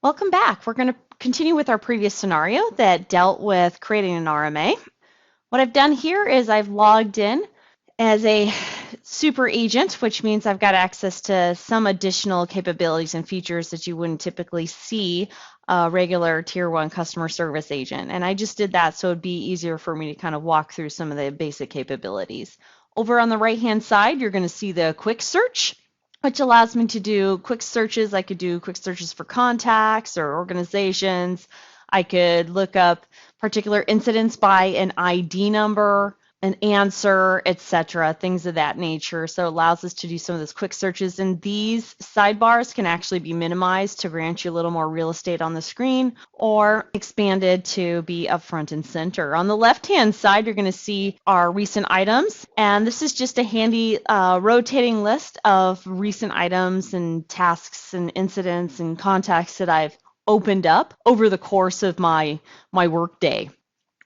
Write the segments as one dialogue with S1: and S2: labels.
S1: Welcome back. We're going to continue with our previous scenario that dealt with creating an RMA. What I've done here is I've logged in as a super agent, which means I've got access to some additional capabilities and features that you wouldn't typically see a regular tier 1 customer service agent. And I just did that so it'd be easier for me to kind of walk through some of the basic capabilities. Over on the right-hand side, you're going to see the quick search, which allows me to do quick searches. I could do quick searches for contacts or organizations. I could look up particular incidents by an ID number, an answer, etc., things of that nature. So it allows us to do some of those quick searches. And these sidebars can actually be minimized to grant you a little more real estate on the screen or expanded to be up front and center. On the left-hand side, you're going to see our recent items. And this is just a handy rotating list of recent items and tasks and incidents and contacts that I've opened up over the course of my work day.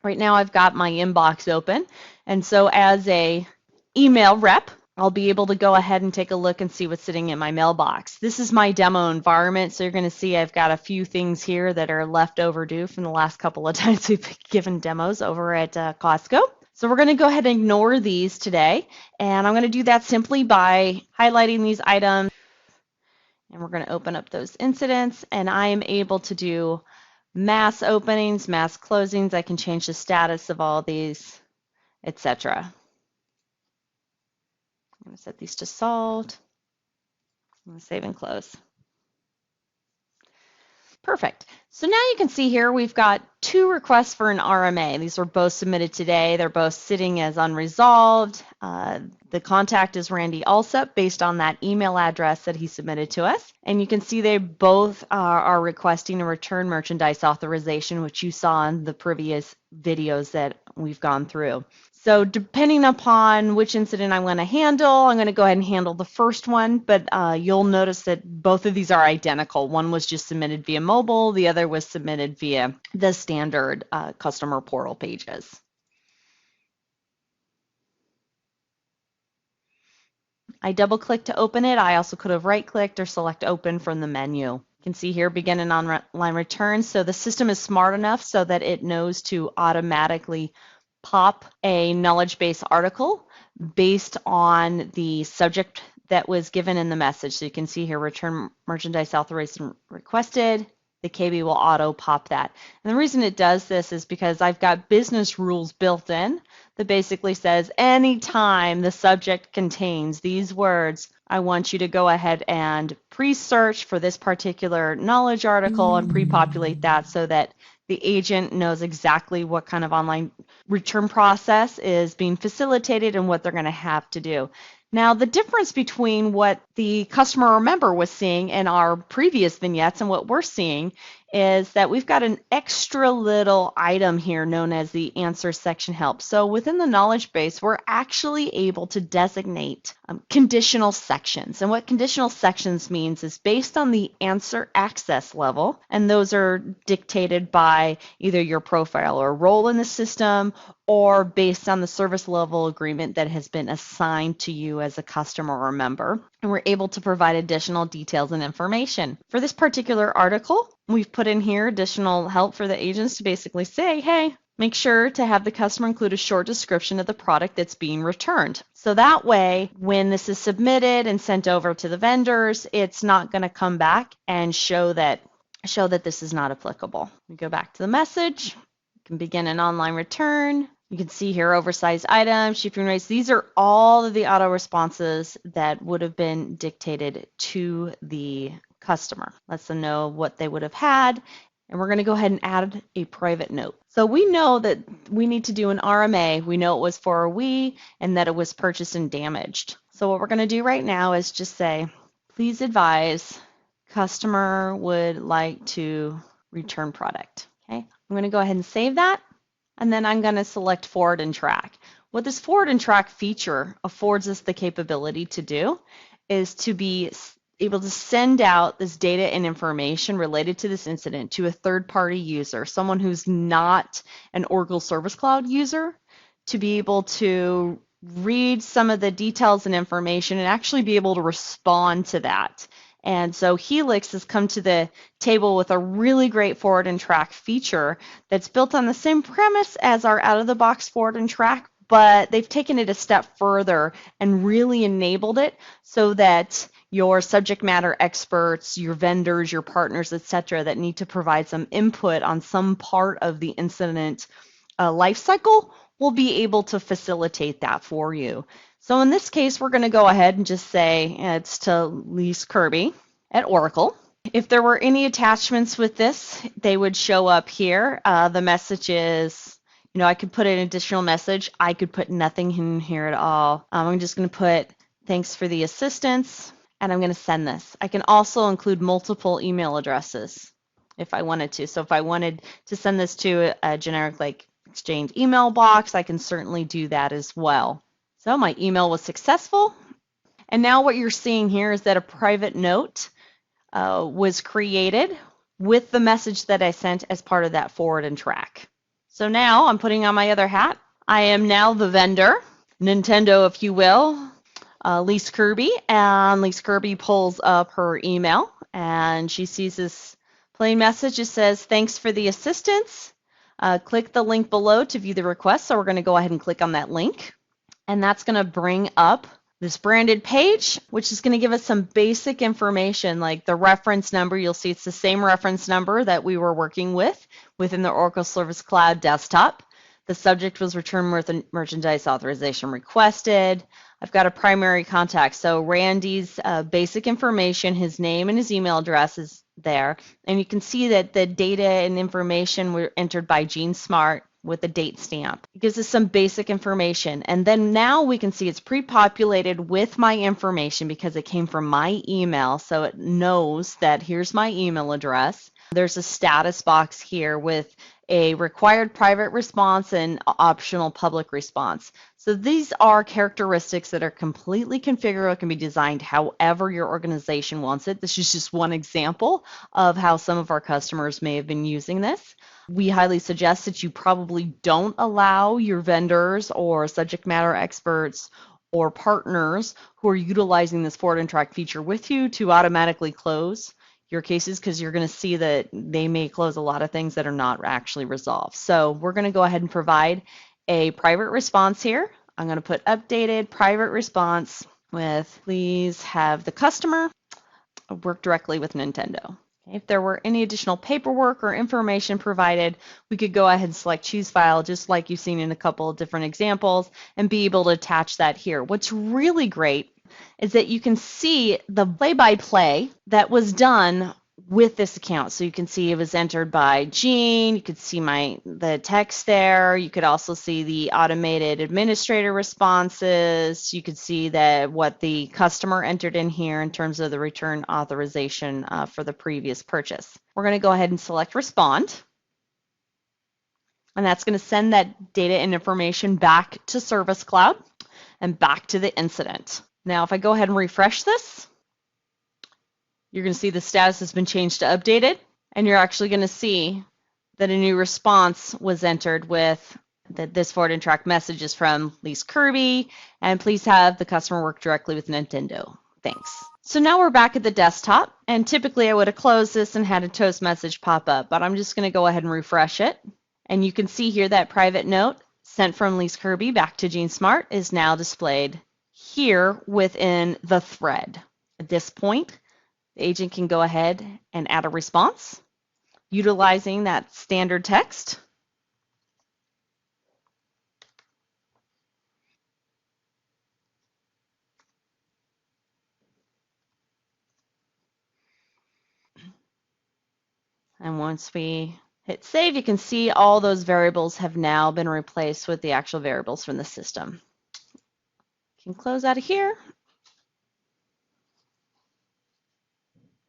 S1: Right now I've got my inbox open, and so as a email rep, I'll be able to go ahead and take a look and see what's sitting in my mailbox. This is my demo environment, so you're going to see I've got a few things here that are left overdue from the last couple of times we've given demos over at Costco. So we're going to go ahead and ignore these today, and I'm going to do that simply by highlighting these items, and we're going to open up those incidents, and I am able to do mass openings, mass closings. I can change the status of all these, etc. I'm going to set these to solved. I'm going to save and close. Perfect. So now you can see here we've got 2 requests for an RMA. These were both submitted today. They're both sitting as unresolved. The contact is Randy Alsup based on that email address that he submitted to us. And you can see they both are requesting a return merchandise authorization, which you saw in the previous videos that we've gone through. So depending upon which incident I want to handle, I'm going to go ahead and handle the first one, but you'll notice that both of these are identical. One was just submitted via mobile, the other was submitted via the standard customer portal pages. I double-click to open it. I also could have right-clicked or select open from the menu. You can see here begin an online return. So the system is smart enough so that it knows to automatically pop a knowledge base article based on the subject that was given in the message. So you can see here, return merchandise authorization requested. The KB will auto pop that. And the reason it does this is because I've got business rules built in that basically says anytime the subject contains these words, I want you to go ahead and pre-search for this particular knowledge article and pre-populate that so that the agent knows exactly what kind of online return process is being facilitated and what they're going to have to do. Now, the difference between what the customer or member was seeing in our previous vignettes and what we're seeing is that we've got an extra little item here known as the answer section help. So within the knowledge base, we're actually able to designate conditional sections. And what conditional sections means is based on the answer access level, and those are dictated by either your profile or role in the system or based on the service level agreement that has been assigned to you as a customer or member. And we're able to provide additional details and information. For this particular article, we've put in here additional help for the agents to basically say, hey, make sure to have the customer include a short description of the product that's being returned. So that way, when this is submitted and sent over to the vendors, it's not going to come back and show that this is not applicable. We go back to the message. You can begin an online return. You can see here oversized items, shipping rates. These are all of the auto responses that would have been dictated to the customer. Lets them know what they would have had. And we're going to go ahead and add a private note. So we know that we need to do an RMA. We know it was for a we and that it was purchased and damaged. So what we're going to do right now is just say, please advise, customer would like to return product. Okay, I'm going to go ahead and save that. And then I'm going to select forward and track. What this forward and track feature affords us the capability to do is to be able to send out this data and information related to this incident to a third-party user, someone who's not an Oracle Service Cloud user, to be able to read some of the details and information and actually be able to respond to that And so Helix has come to the table with a really great forward and track feature that's built on the same premise as our out-of-the-box forward and track, but they've taken it a step further and really enabled it so that your subject matter experts, your vendors, your partners, etc., that need to provide some input on some part of the incident life cycle will be able to facilitate that for you. So in this case, we're going to go ahead and just say it's to Lise Kirby at Oracle. If there were any attachments with this, they would show up here. The message is, I could put an additional message. I could put nothing in here at all. I'm just going to put thanks for the assistance, and I'm going to send this. I can also include multiple email addresses if I wanted to. So if I wanted to send this to a generic like Exchange email box, I can certainly do that as well. So my email was successful. And now what you're seeing here is that a private note was created with the message that I sent as part of that forward and track. So now I'm putting on my other hat. I am now the vendor, Nintendo, if you will, Lise Kirby. And Lise Kirby pulls up her email and she sees this plain message. It says, thanks for the assistance. Click the link below to view the request. So we're going to go ahead and click on that link. And that's going to bring up this branded page, which is going to give us some basic information like the reference number. You'll see it's the same reference number that we were working with within the Oracle Service Cloud desktop. The subject was return merchandise authorization requested. I've got a primary contact. So Randy's basic information, his name and his email address is there. And you can see that the data and information were entered by Gene Smart with a date stamp. It gives us some basic information. And then now we can see it's pre-populated with my information because it came from my email. So it knows that here's my email address. There's a status box here with a required private response and optional public response. So these are characteristics that are completely configurable, can be designed however your organization wants it. This is just one example of how some of our customers may have been using this. We highly suggest that you probably don't allow your vendors or subject matter experts or partners who are utilizing this forward and track feature with you to automatically close your cases, because you're going to see that they may close a lot of things that are not actually resolved. So we're going to go ahead and provide a private response here. I'm going to put updated private response with please have the customer work directly with Nintendo. If there were any additional paperwork or information provided, we could go ahead and select choose file, just like you've seen in a couple of different examples, and be able to attach that here. What's really great is that you can see the play-by-play that was done with this account. So you can see it was entered by Gene. You could see the text there. You could also see the automated administrator responses. You could see that what the customer entered in here in terms of the return authorization for the previous purchase. We're going to go ahead and select respond. And that's going to send that data and information back to Service Cloud and back to the incident. Now, if I go ahead and refresh this, you're going to see the status has been changed to updated, and you're actually going to see that a new response was entered with that this forward and track message is from Lise Kirby, and please have the customer work directly with Nintendo. Thanks. So now we're back at the desktop, and typically I would have closed this and had a toast message pop up, but I'm just going to go ahead and refresh it. And you can see here that private note sent from Lise Kirby back to Gene Smart is now displayed here within the thread. At this point, the agent can go ahead and add a response utilizing that standard text. And once we hit save, you can see all those variables have now been replaced with the actual variables from the system. You can close out of here